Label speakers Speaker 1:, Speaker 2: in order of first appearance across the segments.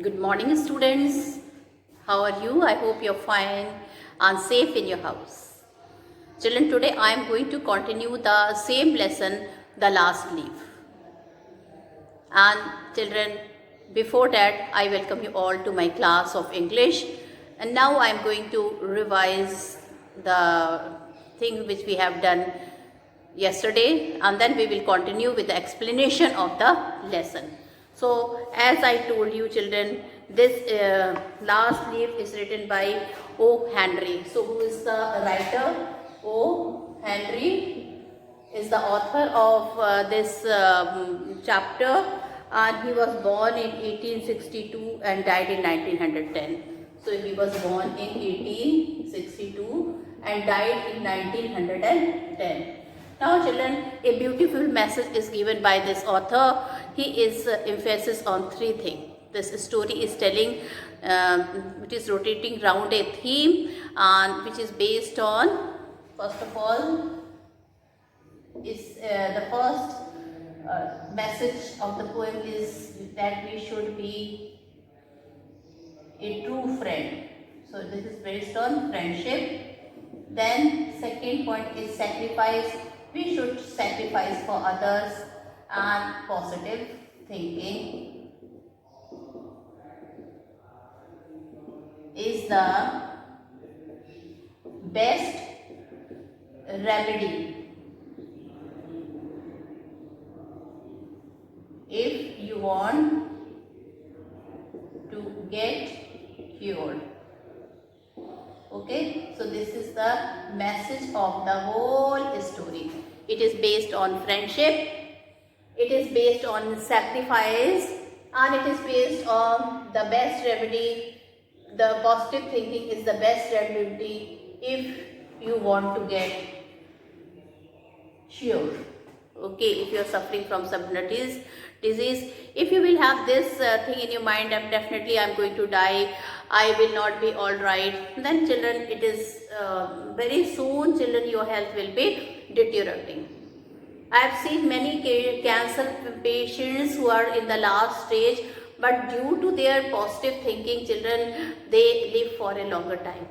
Speaker 1: Good morning, students. How are you? I hope you're fine and safe in your house. Children, today I am going to continue the same lesson, the last leaf. And children, before that, I welcome you all to my class of English. And now I am going to revise the thing which we have done yesterday, and then we will continue with the explanation of the lesson. So as I told you, children, this last leaf is written by O. Henry. So who is the writer? O. Henry is the author of this chapter, and he was born in 1862 and died in 1910. So he was born in 1862 and died in 1910. Now children, a beautiful message is given by this author. He is emphasis on three things. This story is telling, it is rotating around a theme, and which is based on, first of all, is the first message of the poem is that we should be a true friend. So this is based on friendship. Then second point is sacrifice. We should sacrifice for others, and positive thinking is the best remedy if you want to get cured. Okay, so this is the message of the whole story. It is based on friendship, it is based on sacrifice, and it is based on the best remedy. The positive thinking is the best remedy if you want to get cured. Okay, if you are suffering from some disease, if you will have this thing in your mind, definitely I am going to die, I will not be all right, then children, it is very soon, children, your health will be deteriorating. I have seen many cancer patients who are in the last stage, but due to their positive thinking, children, they live for a longer time,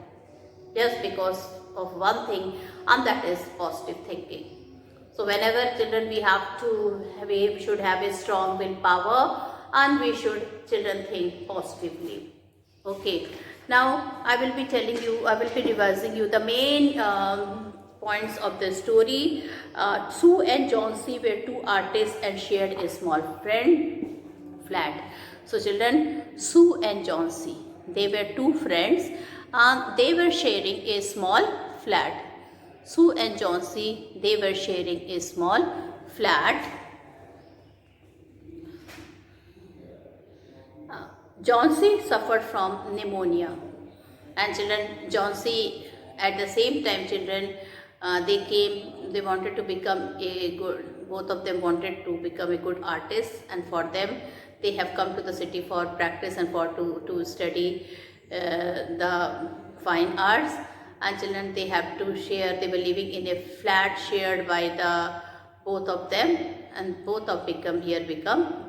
Speaker 1: just because of one thing, and that is positive thinking. So whenever children, we should have a strong willpower, and we should, children, think positively. Okay, now I will be revising you the main points of the story. Sue and John C. were two artists and shared a small flat. So children, Sue and John C., they were two friends, and they were sharing a small flat. Sue and John C., they were sharing a small flat. John C. suffered from pneumonia, and children, John C., at the same time, children, they wanted to become both of them wanted to become a good artist, and for them, they have come to the city for practice and to study the fine arts. And children, they were living in a flat shared by both of them, and both of become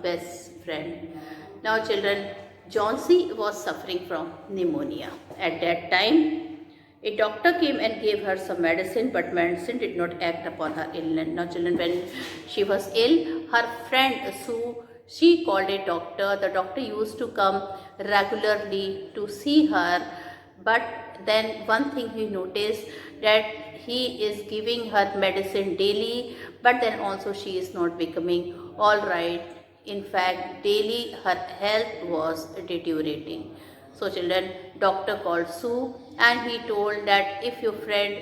Speaker 1: best friend. Now children, John C. was suffering from pneumonia. At that time, a doctor came and gave her some medicine, but medicine did not act upon her illness. Now children, when she was ill, her friend Sue, she called a doctor. The doctor used to come regularly to see her, but then one thing he noticed, that he is giving her medicine daily, but then also she is not becoming all right. In fact, daily her health was deteriorating. So children, doctor called Sue, and he told that if your friend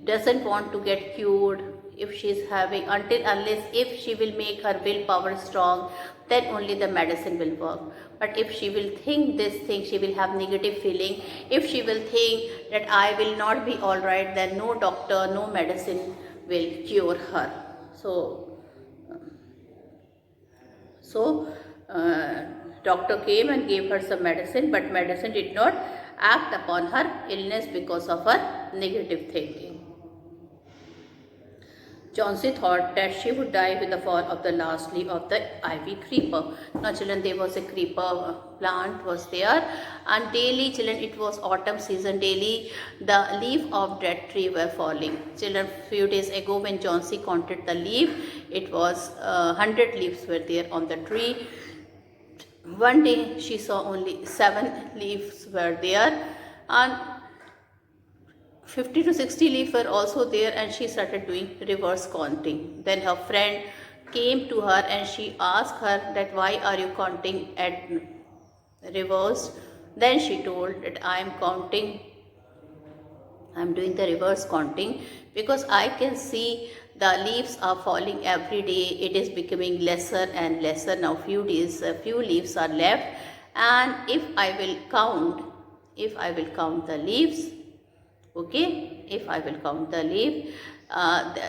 Speaker 1: doesn't want to get cured, if she is having, unless if she will make her willpower strong, then only the medicine will work. But if she will think this thing, she will have negative feeling. If she will think that I will not be all right, then no doctor, no medicine will cure her. So doctor came and gave her some medicine, but medicine did not act upon her illness because of her negative thinking. Johnsy thought that she would die with the fall of the last leaf of the ivy creeper. Now children, there was a creeper plant was there, and daily children, it was autumn season, daily the leaf of that tree were falling. Children, few days ago when Johnsy counted the leaf, it was 100 leaves were there on the tree. One day she saw only 7 leaves were there, and 50 to 60 leaves were also there, and she started doing reverse counting. Then her friend came to her and she asked her that why are you counting at reverse. Then she told that I am doing the reverse counting because I can see the leaves are falling every day. It is becoming lesser and lesser. Now few leaves are left, and if I will count the leaves, okay, if I will count the leaf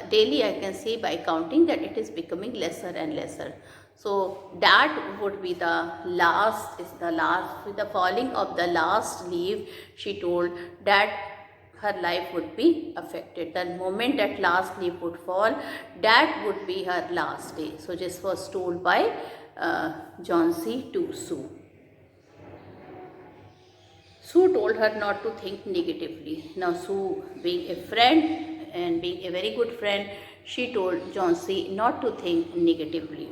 Speaker 1: daily, I can see by counting that it is becoming lesser and lesser. So that would be the last, with the falling of the last leaf, she told that her life would be affected. The moment that last leaf would fall, that would be her last day. So this was told by Johnsy to Sue. Sue told her not to think negatively. Now Sue, being a friend and being a very good friend, she told Johnsy not to think negatively.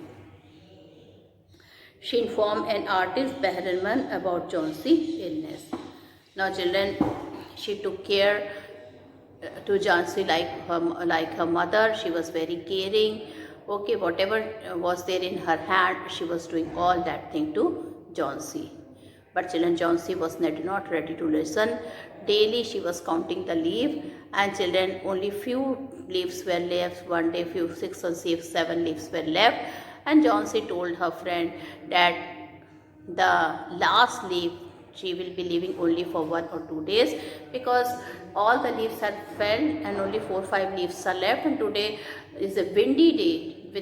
Speaker 1: She informed an artist, Behrman, about Johnsy illness. Now children, she took care to Johnsy like her mother. She was very caring. Okay, whatever was there in her hand, she was doing all that thing to Johnsy. But children, Johnsy was not ready to listen. Daily she was counting the leaf, and children, only few leaves were left. One day, 6 or 7 leaves were left, and Johnsy told her friend that the last leaf she will be leaving only for 1 or 2 days, because all the leaves had fell and only 4 or 5 leaves are left, and today is a windy day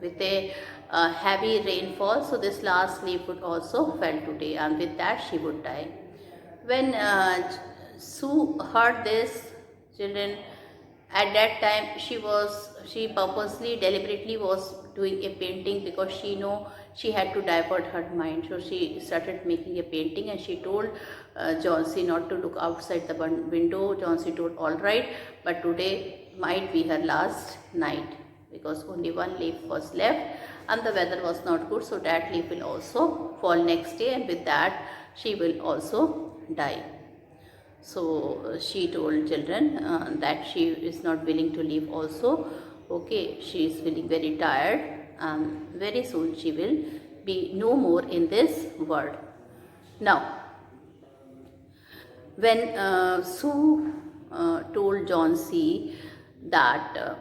Speaker 1: with a heavy rainfall, so this last leaf would also fell today, and with that she would die. When Sue heard this, children, at that time she purposely, deliberately was doing a painting, because she know she had to divert her mind. So she started making a painting, and she told Johnsy not to look outside the window. Johnsy told all right, but today might be her last night, because only 1 leaf was left and the weather was not good, so that leaf will also fall next day, and with that she will also die. So she told children that she is not willing to leave also. Okay, she is feeling very tired, and very soon she will be no more in this world. Now, when Sue told Johnsy that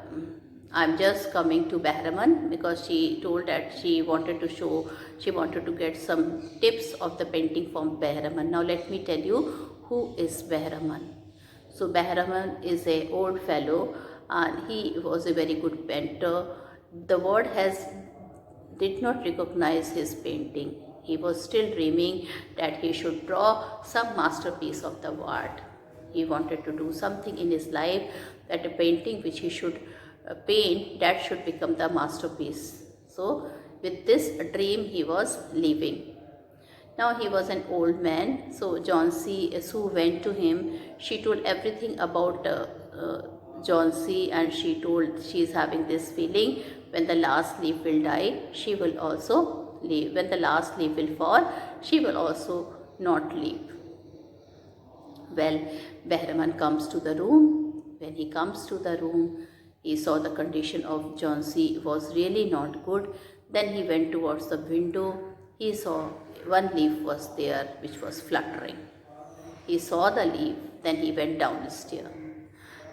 Speaker 1: I'm just coming to Behrman, because she told that she wanted to get some tips of the painting from Behrman. Now let me tell you who is Behrman. So Behrman is a old fellow, and he was a very good painter. The world did not recognize his painting. He was still dreaming that he should draw some masterpiece of the art. He wanted to do something in his life, that a painting which he should paint, that should become the masterpiece. So with this dream he was living. Now he was an old man, so Sue went to him. She told everything about Johnsy, and she told she is having this feeling, when the last leaf will die, she will also leave. When the last leaf will fall, she will also not leave. Well, Behrman comes to the room. When he comes to the room, he saw the condition of Johnsy was really not good. Then he went towards the window. He saw 1 leaf was there which was fluttering. He saw the leaf, then he went down the stair.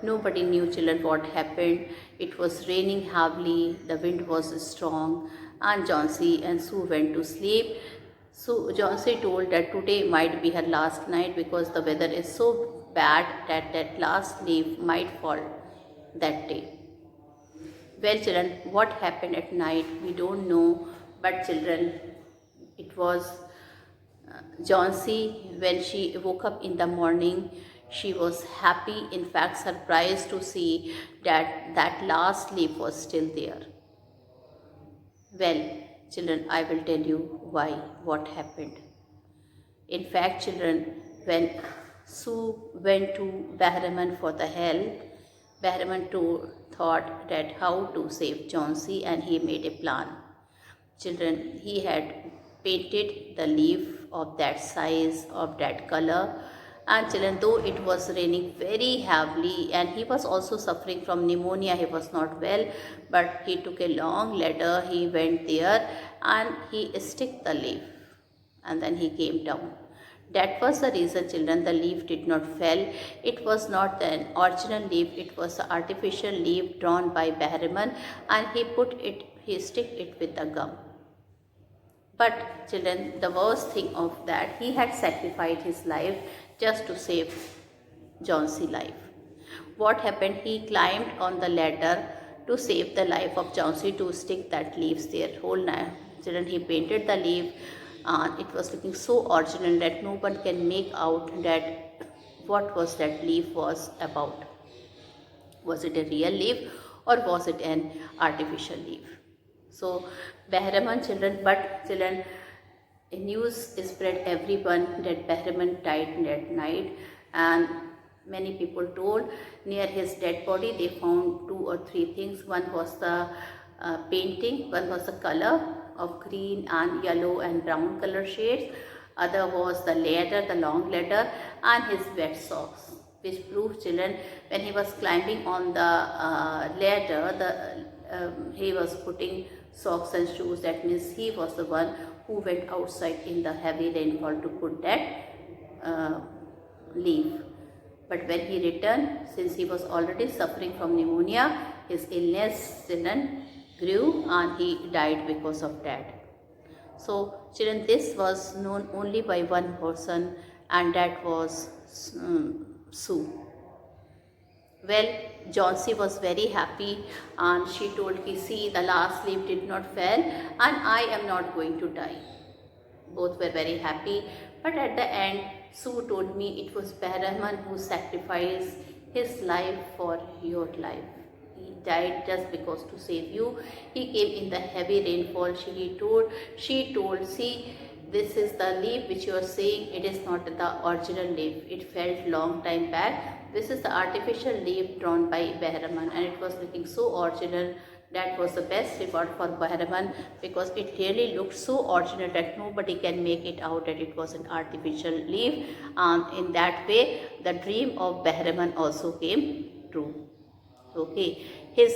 Speaker 1: Nobody knew, children, what happened. It was raining heavily, the wind was strong, and Johnsy and Sue went to sleep. So Johnsy told that today might be her last night, because the weather is so bad that last leaf might fall that day. Well, children, what happened at night, we don't know, but children, it was Johnsy, when she woke up in the morning, She was happy, in fact surprised to see that that last leaf was still there. Well, children, I will tell you why, what happened. In fact, children, when Sue went to Bahraman for the help, Bahraman thought that how to save Chauncey, and he made a plan. Children, he had painted the leaf of that size, of that color, and children, though it was raining very heavily and he was also suffering from pneumonia, he was not well, but he took a long ladder, he went there and he stick the leaf, and then he came down. That was the reason, children, the leaf did not fell. It was not an original leaf, it was an artificial leaf drawn by Bahraman, and he stick it with the gum. But children, the worst thing of that, he had sacrificed his life just to save Chauncey's life. What happened? He climbed on the ladder to save the life of Chauncey, to stick that leaves there. Whole night, children, he painted the leaf. It was looking so original that no one can make out that what was that leaf was about. Was it a real leaf or was it an artificial leaf? So Bahraman, children, but children, a news spread everyone that Bahraman died that night, and many people told near his dead body they found 2 or 3 things. One was the painting, one was the color of green and yellow and brown color shades, other was the ladder, the long ladder, and his wet socks, which proved, children, when he was climbing on the ladder, he was putting socks and shoes. That means he was the one who went outside in the heavy rainfall to put that leaf. But when he returned, since he was already suffering from pneumonia, his illness, children, grew and he died because of that. So children, this was known only by one person, and that was Sue. Well, Chauncey was very happy and she told me, see, the last leaf did not fall and I am not going to die. Both were very happy, but at the end, Sue told me it was Bahraman who sacrificed his life for your life. He died just because to save you. He came in the heavy rainfall. She told, see, this is the leaf which you are seeing. It is not the original leaf. It fell long time back. This is the artificial leaf drawn by Bahraman, and it was looking so original. That was the best reward for Bahraman, because it really looked so original that nobody can make it out that it was an artificial leaf. In that way, the dream of Bahraman also came true. Okay, his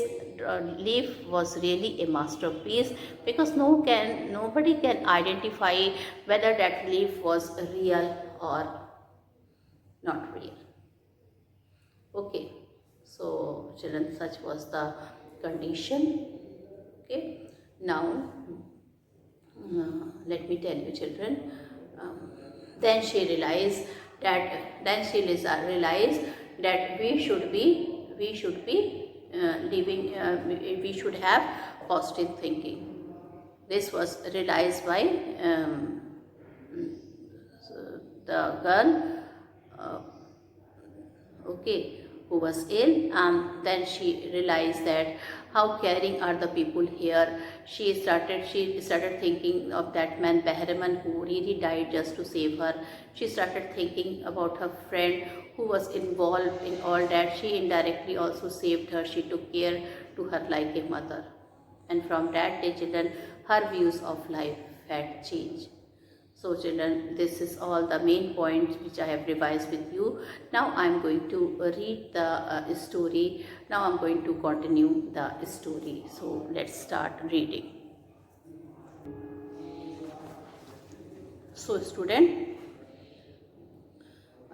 Speaker 1: leaf was really a masterpiece, because nobody can identify whether that leaf was real or not real. Okay, so children, such was the condition. Okay, now let me tell you, children. Then she realized that we should be living. We should have positive thinking. This was realized by the girl. Okay, who was ill, and then she realized that how caring are the people here. She started thinking of that man Bahraman who really died just to save her. She started thinking about her friend who was involved in all that. She indirectly also saved her. She took care to her like a mother, and from that day, children, her views of life had changed. So children, this is all the main points which I have revised with you. Now I am going to read the story. Now I am going to continue the story. So let's start reading. So student,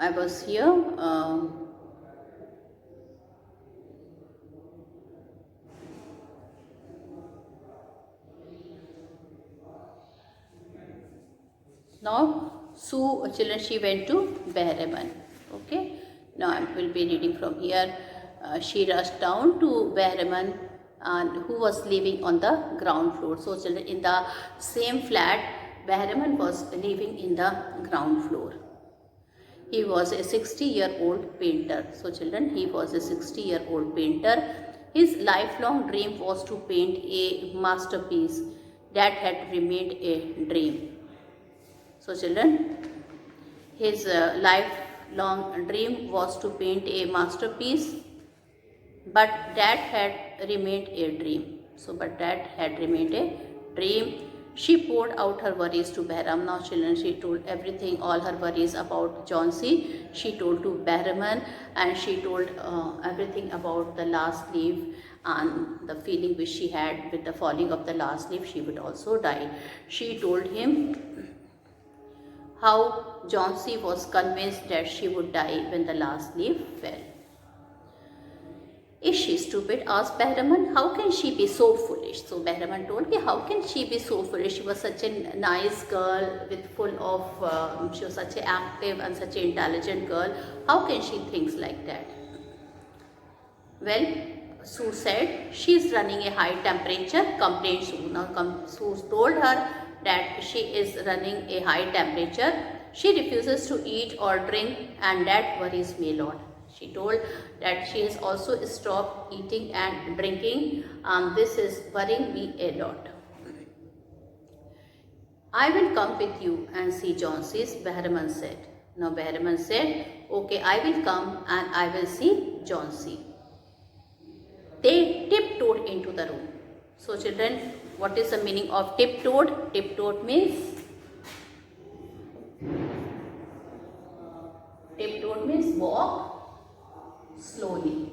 Speaker 1: I was here. Now, Sue, children, she went to Bahraman. Okay. Now I will be reading from here. She rushed down to Bahraman, who was living on the ground floor. So children, in the same flat, Bahraman was living in the ground floor. He was a 60-year-old painter. So children, he was a 60-year-old painter. His lifelong dream was to paint a masterpiece that had remained a dream. So children, his lifelong dream was to paint a masterpiece, but that had remained a dream. But that had remained a dream. She poured out her worries to Behram. Now children, she told everything, all her worries about Jhansi. She told to Behram, and she told everything about the last leaf and the feeling which she had with the falling of the last leaf. She would also die. She told him how Jhansi was convinced that she would die when the last leaf fell. Is she stupid? Asked Behram. How can she be so foolish? So Behram told me, how can she be so foolish? She was such a nice girl with full of, she was such an active and such an intelligent girl. How can she think like that? Well, Sue said, she is running a high temperature, complained Sue. Now Sue told her that she is running a high temperature. She refuses to eat or drink, and that worries me a lot. She told that she has also stopped eating and drinking. This is worrying me a lot. I will come with you and see Jhansi, Behram said. Now Behram said, okay, I will come and I will see Jhansi. They tiptoed into the room. So children, what is the meaning of tiptoed? Tiptoed means walk slowly.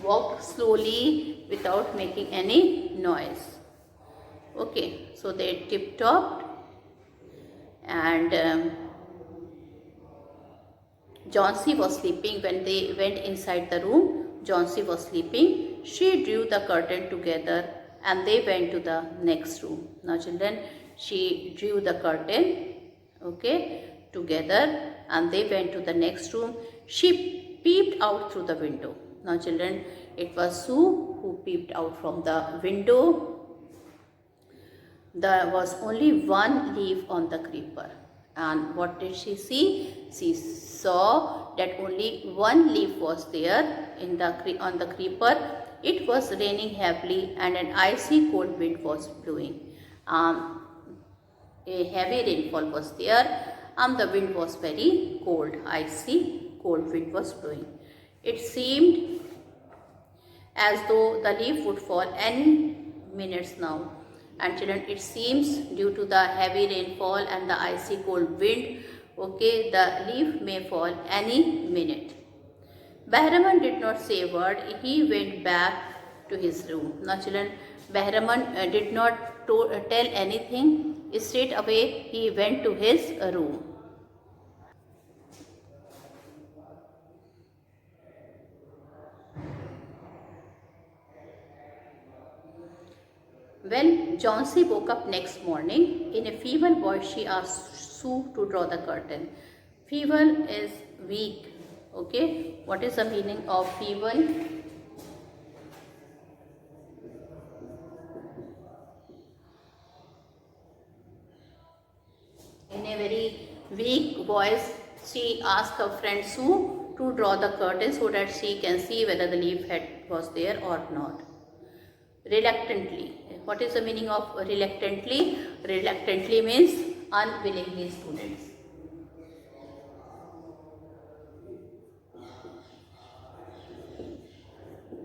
Speaker 1: Walk slowly without making any noise. Okay, so they tiptoed, and Jhansi was sleeping. When they went inside the room, Jhansi was sleeping. She drew the curtain together and they went to the next room. Now children, she drew the curtain, okay, together, and they went to the next room. She peeped out through the window. Now children, it was Sue who peeped out from the window. There was only one leaf on the creeper. And what did she see? She saw that only one leaf was there on the creeper. It was raining heavily and an icy cold wind was blowing. A heavy rainfall was there. The wind was very cold. Icy cold wind was blowing. It seemed as though the leaf would fall any minutes now. And children, it seems due to the heavy rainfall and the icy cold wind, okay, the leaf may fall any minute. Behram did not say a word. He went back to his room. Now children, Behram did not tell anything. Straight away he went to his room. When Jhansi woke up next morning, in a feeble voice she asked Sue to draw the curtain. Feeble is weak. Okay, what is the meaning of feeble? In a very weak voice, she asked her friend Sue to draw the curtain so that she can see whether the leaf head was there or not. Reluctantly. What is the meaning of reluctantly? Reluctantly means unwillingly, students.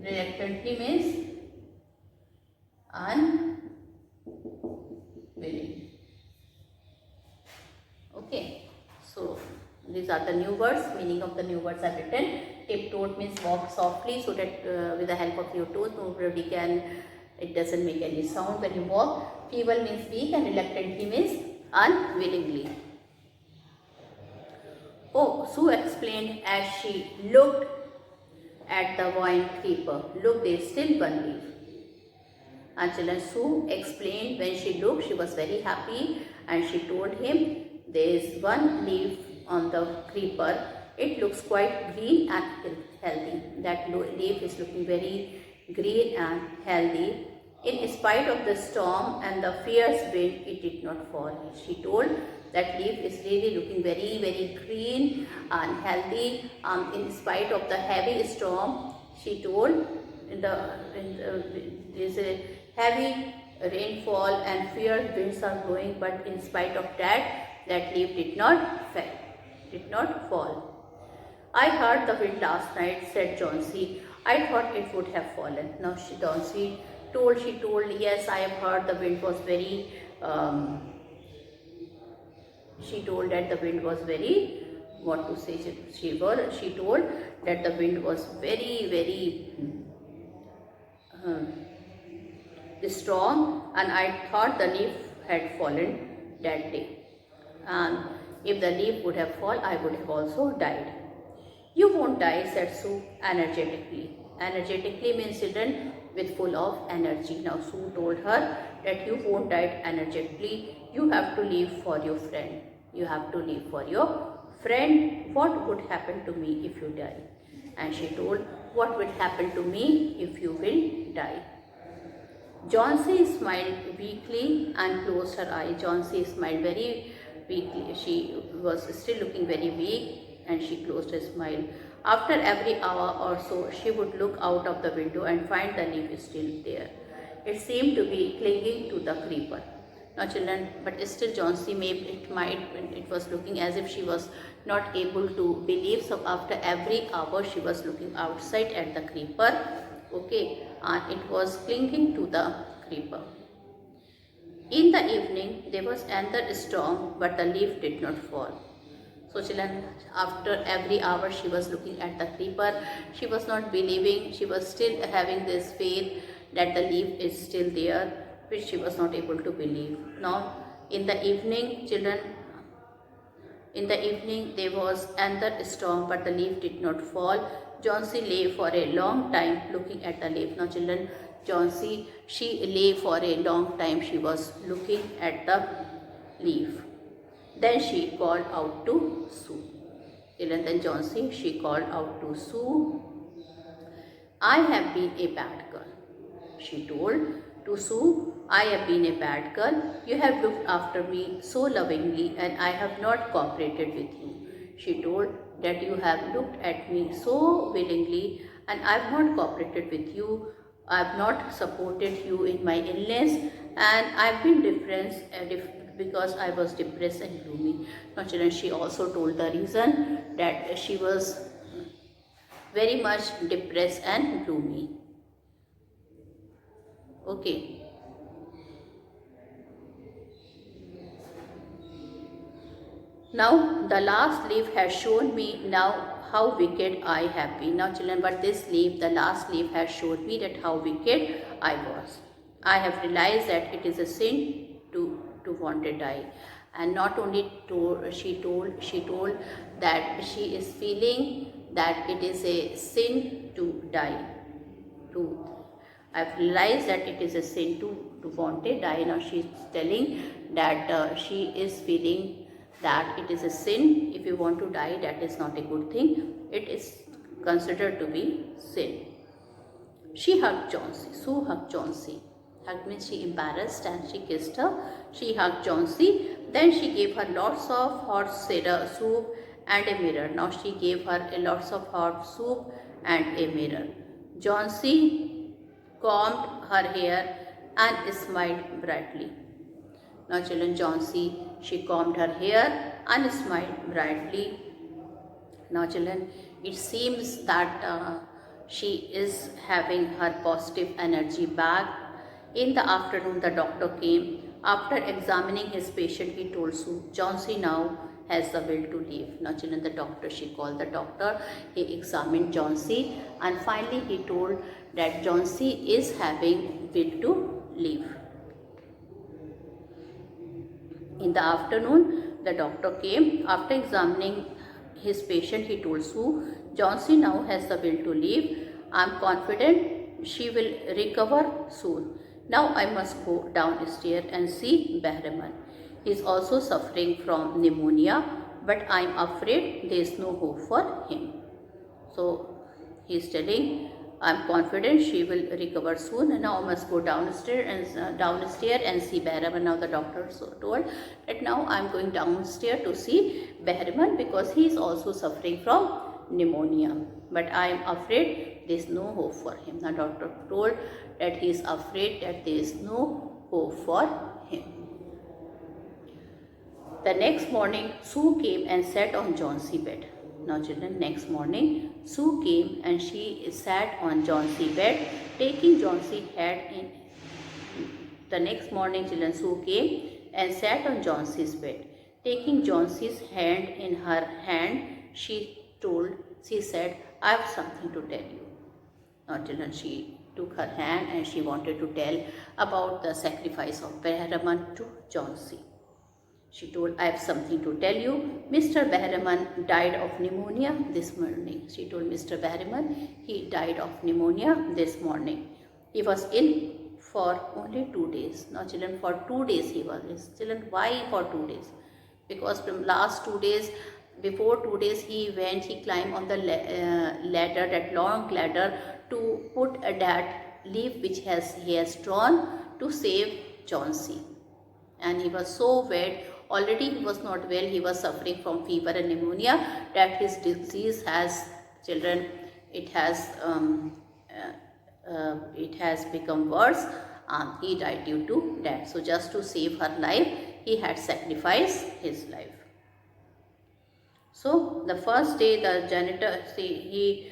Speaker 1: Reluctantly means unwilling. Okay. So these are the new words. Meaning of the new words are written. Tiptoed means walk softly so that with the help of your toes nobody can. It doesn't make any sound when you walk. Feeble means weak and reluctantly means unwillingly. Oh, Sue explained as she looked at the vine creeper. Look, there is still one leaf. And children, Sue explained when she looked, she was very happy and she told him there is one leaf on the creeper. It looks quite green and healthy. That leaf is looking very green and healthy. In spite of the storm and the fierce wind, it did not fall. She told that leaf is really looking very, very green and healthy. In spite of the heavy storm, she told, there is a heavy rainfall and fierce winds are blowing, but in spite of that, that leaf did not fall. I heard the wind last night, said Johnsy. I thought it would have fallen. Now Johnsy told, yes, I have heard the wind was very, she told that the wind was very, what to say, she told that the wind was very, very strong, and I thought the leaf had fallen that day. And if the leaf would have fallen, I would have also died. You won't die, said Sue energetically. Energetically means children with full of energy. Now Sue told her that you won't die energetically. You have to live for your friend. You have to live for your friend. What would happen to me if you die? And she told, what will happen to me if you will die? Johnsy smiled weakly and closed her eye. Johnsy smiled very weakly. She was still looking very weak and she closed her smile. After every hour or so, she would look out of the window and find the leaf still there. It seemed to be clinging to the creeper. Now children, but still Johnsy it was looking as if she was not able to believe. So after every hour, she was looking outside at the creeper. Okay, and it was clinging to the creeper. In the evening, there was another storm, but the leaf did not fall. So children, after every hour she was looking at the creeper. She was not believing. She was still having this faith that the leaf is still there, which she was not able to believe. Now, in the evening, children, in the evening there was another storm, but the leaf did not fall. Johnsy lay for a long time looking at the leaf. Now children, Johnsy, she lay for a long time. She was looking at the leaf. Then she called out to Sue. Then Johnsy, she called out to Sue. I have been a bad girl. She told to Sue, I have been a bad girl. You have looked after me so lovingly and I have not cooperated with you. She told that you have looked at me so willingly and I have not cooperated with you. I have not supported you in my illness and I have been depressed because I was depressed and gloomy. Now children, she also told the reason that she was very much depressed and gloomy. Okay. Now the last leaf has shown me now how wicked I have been. Now children, but this leaf, the last leaf has showed me that how wicked I was. I have realized that it is a sin to want to die. And not only she told that she is feeling that it is a sin to die. I've realized that it is a sin to want to die. Now she is telling that she is feeling that it is a sin. If you want to die, that is not a good thing. It is considered to be sin. She hugged Johnsy. Sue hugged Johnsy. Hug means she embarrassed and she kissed her. She hugged Johnsy. Then she gave her lots of hot soup and a mirror. Now she gave her lots of hot soup and a mirror. Johnsy combed her hair and smiled brightly. Now children, Johnsy, she combed her hair and smiled brightly. Now children, it seems that she is having her positive energy back. In the afternoon, the doctor came. After examining his patient, he told Sue, Johnsy now has the will to live. Now children, she called the doctor. He examined Johnsy and finally he told that Johnsy is having will to live. In the afternoon, the doctor came. After examining his patient, he told Sue, Johnsy now has the will to live. I am confident she will recover soon. Now I must go downstairs and see Behraman. He is also suffering from pneumonia, but I am afraid there is no hope for him. So he is telling I'm confident she will recover soon. And now I must go downstairs and see Behraman. Now the doctor told that now I'm going downstairs to see Behraman because he is also suffering from pneumonia. But I am afraid there is no hope for him. The doctor told that he is afraid that there is no hope for him. The next morning, Sue came and sat on Johnson's bed. Now children, next morning, Sue came and she sat on Johnson's bed, taking Johnson's head in. The next morning, children, Sue came and sat on Johnson's bed, taking Johnson's hand in her hand. She said, I have something to tell you. Now children, she took her hand and she wanted to tell about the sacrifice of Behraman to Johnson. She told, I have something to tell you. Mr. Behraman died of pneumonia this morning. She told Mr. Behraman, he died of pneumonia this morning. He was ill for only 2 days. Now children, for 2 days he was ill. Children, why for 2 days? Because from last 2 days, before 2 days he climbed on the ladder, that long ladder, to put that leaf which he has drawn to save Johnson. And he was so wet. Already he was not well, he was suffering from fever and pneumonia, that his disease has, children, it has become worse, and he died due to that. So just to save her life, he had sacrificed his life. So the first day the janitor, he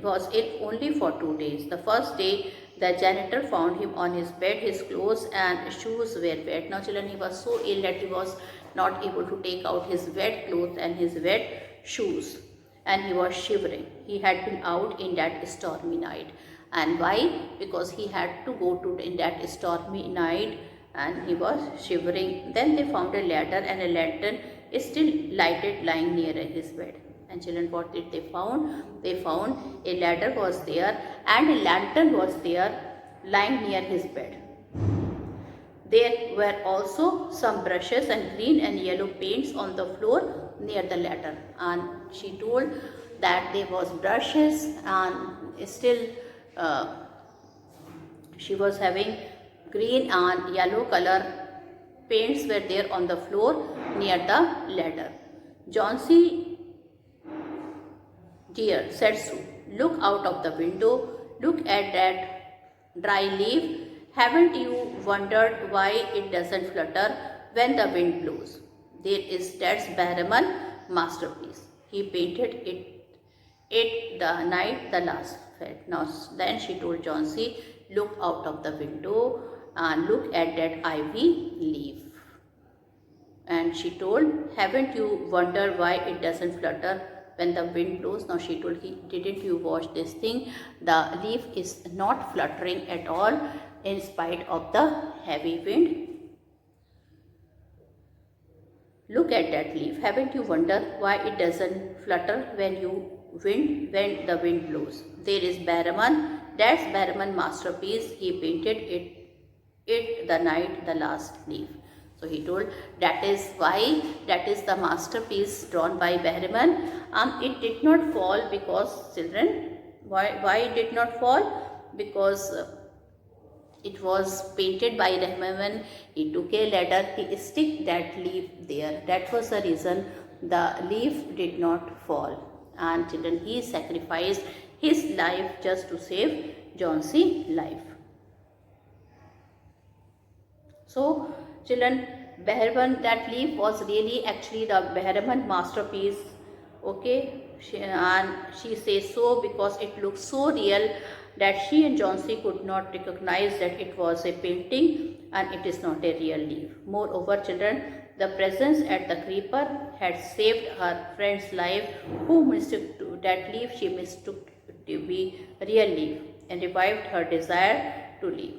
Speaker 1: was ill only for 2 days. The first day the janitor found him on his bed, his clothes and shoes were wet. Now children, he was so ill that he was not able to take out his wet clothes and his wet shoes, and he was shivering. He had been out in that stormy night. And why? Because he had to go to in that stormy night, and he was shivering. Then they found a ladder and a lantern is still lighted lying near his bed. And children, what did they found? They found a ladder was there and a lantern was there lying near his bed. There were also some brushes and green and yellow paints on the floor near the ladder. And she told that there was brushes and still she was having green and yellow color paints were there on the floor near the ladder. Johnson, dear, said Sue, look out of the window, look at that dry leaf. Haven't you wondered why it doesn't flutter when the wind blows? That's Behraman masterpiece. He painted it the night the last fed. Now then she told Johnson, look out of the window and look at that ivy leaf. And she told, haven't you wondered why it doesn't flutter when the wind blows? Now she told, didn't you watch this thing? The leaf is not fluttering at all in spite of the heavy wind. Look at that leaf. Haven't you wondered why it doesn't flutter when the wind blows? There is Behraman. That's Behraman masterpiece. He painted it the night the last leaf. So he told that is why, that is the masterpiece drawn by Behraman. It did not fall because, children, why it did not fall? Because it was painted by Behraman. He took a ladder, he stick that leaf there. That was the reason the leaf did not fall. And children, he sacrificed his life just to save Johnson's life. So children, Behraman, that leaf was really actually the Behraman masterpiece. Okay, she says so because it looks so real that she and Johnson could not recognize that it was a painting and it is not a real leaf. Moreover, children, the presence at the creeper had saved her friend's life, who mistook that leaf she mistook to be real leaf and revived her desire to live.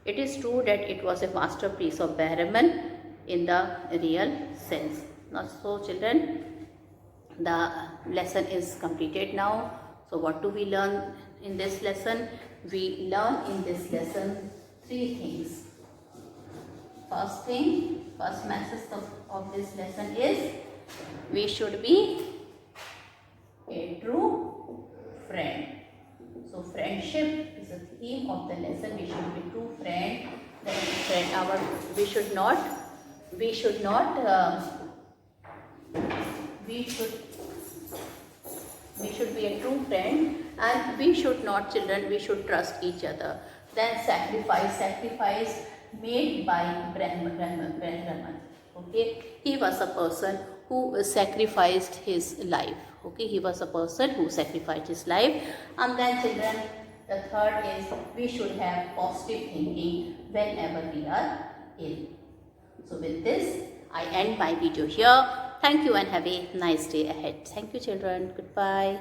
Speaker 1: It is true that it was a masterpiece of Behraman in the real sense. Now, so children, the lesson is completed now. So what do we learn in this lesson? We learn in this lesson 3 things. First message of this lesson is we should be a true friend. So friendship is the theme of the lesson. We should be true friend. We should not we should be a true friend, and we should not, children, we should trust each other. Then sacrifice made by Brahman. Okay, he was a person who sacrificed his life. Okay, he was a person who sacrificed his life. And then, children, the third is we should have positive thinking whenever we are ill. So with this, I end my video here. Thank you and have a nice day ahead. Thank you, children. Goodbye.